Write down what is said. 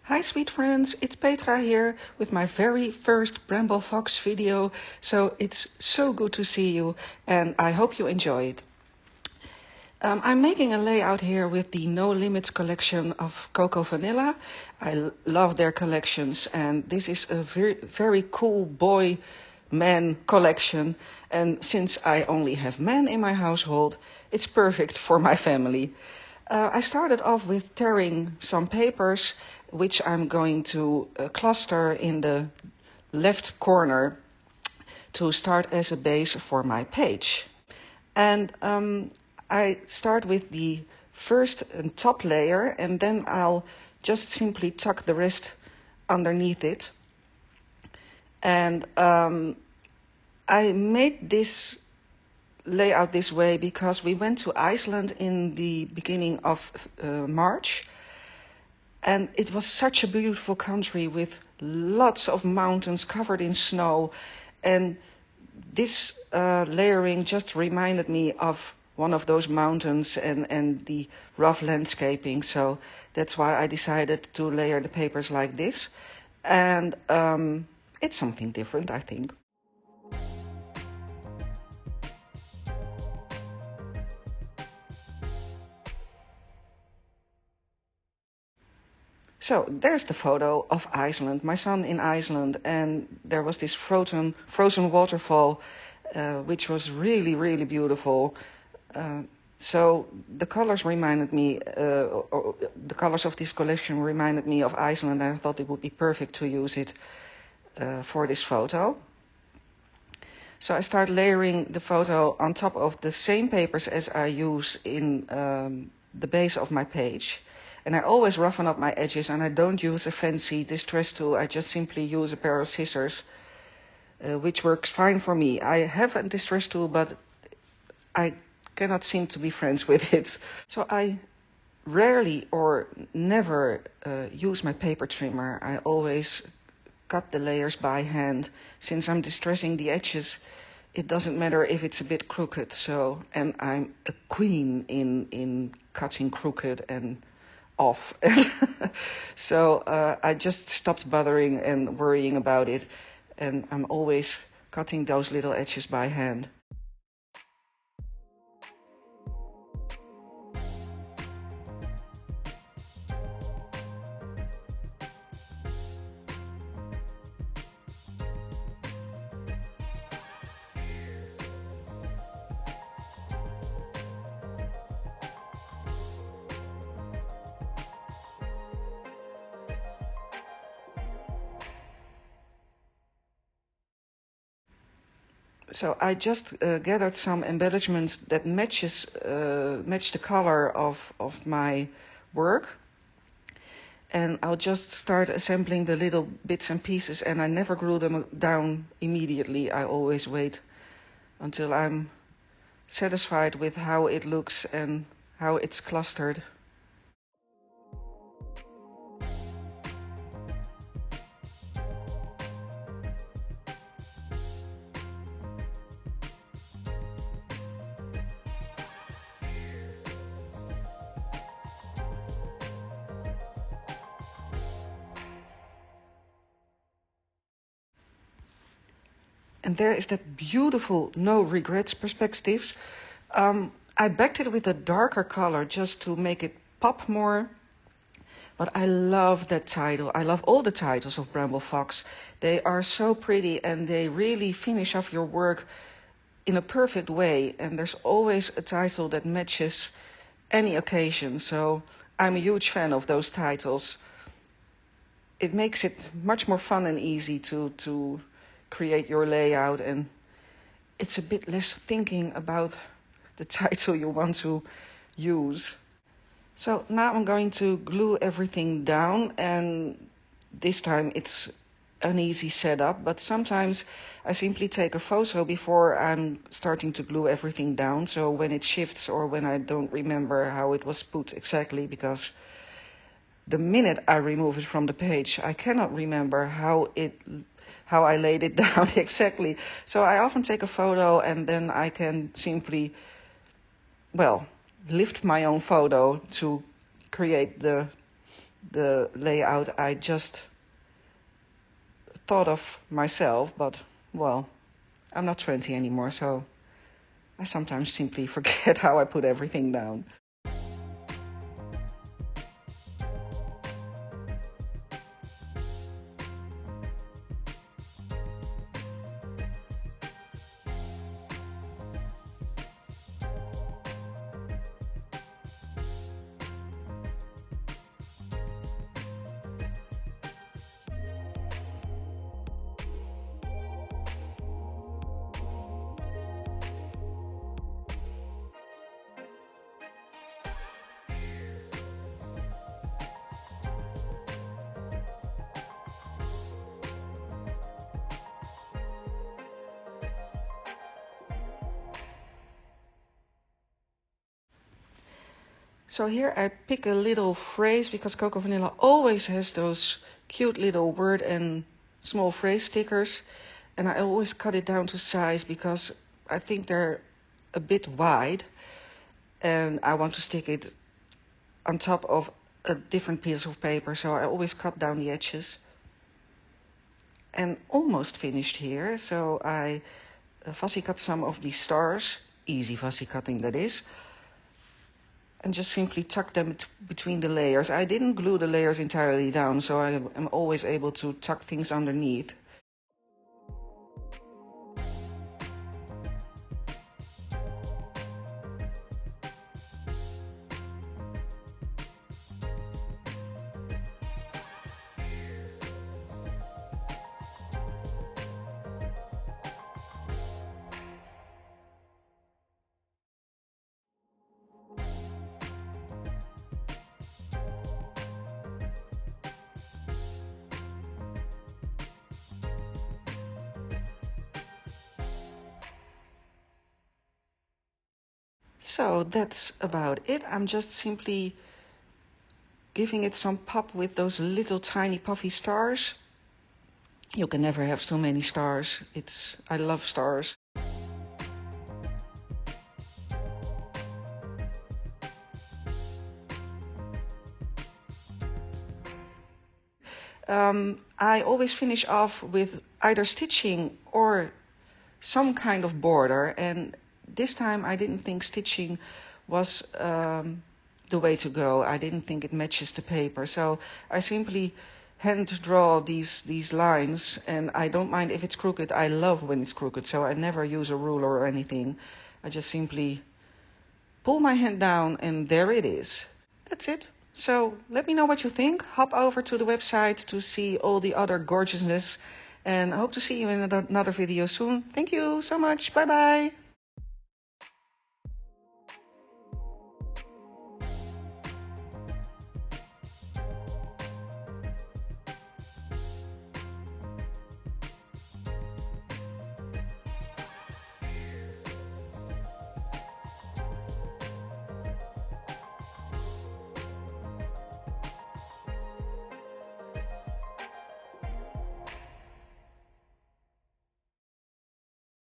Hi sweet friends, it's Petra here with my very first Bramble Fox video. So it's so good to see you and I hope you enjoy it. I'm making a layout here with the No Limits collection of Coco Vanilla. I love their collections and this is a very cool boy man collection. And since I only have men in my household, it's perfect for my family. I started off with tearing some papers, which I'm going to cluster in the left corner to start as a base for my page. And I start with the first and top layer, and then I'll just simply tuck the rest underneath it. And I made this layout this way because we went to Iceland in the beginning of March, and it was such a beautiful country with lots of mountains covered in snow, and this layering just reminded me of one of those mountains and the rough landscaping, so that's why I decided to layer the papers like this. And it's something different, I think. So there's the photo of Iceland, my son in Iceland, and there was this frozen waterfall, which was really beautiful. So the colors reminded me, the colors of this collection reminded me of Iceland, and I thought it would be perfect to use it for this photo. So I start layering the photo on top of the same papers as I use in the base of my page. And I always roughen up my edges, and I don't use a fancy distress tool. I just simply use a pair of scissors, which works fine for me. I have a distress tool, but I cannot seem to be friends with it. So I rarely or never use my paper trimmer. I always cut the layers by hand. Since I'm distressing the edges, it doesn't matter if it's a bit crooked. So, and I'm a queen in cutting crooked and off. So I just stopped bothering and worrying about it, and I'm always cutting those little edges by hand. So I just gathered some embellishments that match the color of my work. And I'll just start assembling the little bits and pieces, and I never glue them down immediately. I always wait until I'm satisfied with how it looks and how it's clustered. And there is that beautiful no regrets perspectives. I backed it with a darker color just to make it pop more. But I love that title. I love all the titles of Bramble Fox. They are so pretty and they really finish off your work in a perfect way. And there's always a title that matches any occasion. So I'm a huge fan of those titles. It makes it much more fun and easy to create your layout, and it's a bit less thinking about the title you want to use. So now I'm going to glue everything down, and this time it's an easy setup, but sometimes I simply take a photo before I'm starting to glue everything down, so when it shifts or when I don't remember how it was put exactly, because the minute I remove it from the page I cannot remember how I laid it down exactly. So I often take a photo and then I can simply, well, lift my own photo to create the the layout I just thought of myself, but well, I'm not 20 anymore, so I sometimes simply forget how I put everything down. So here I pick a little phrase because Coco Vanilla always has those cute little word and small phrase stickers, and I always cut it down to size because I think they're a bit wide and I want to stick it on top of a different piece of paper, so I always cut down the edges. And almost finished here, so I fussy cut some of these stars, easy fussy cutting that is, and just simply tuck them between the layers. I didn't glue the layers entirely down, so I am always able to tuck things underneath. So that's about it. I'm just simply giving it some pop with those little tiny puffy stars. You can never have so many stars. I love stars. I always finish off with either stitching or some kind of border, and this time I didn't think stitching was the way to go. I didn't think it matches the paper, so I simply hand draw these lines, and I don't mind if it's crooked. I love when it's crooked, so I never use a ruler or anything. I just simply pull my hand down and there it is. That's it. So let me know what you think. Hop over to the website to see all the other gorgeousness, and I hope to see you in another video soon. Thank you so much. Bye bye.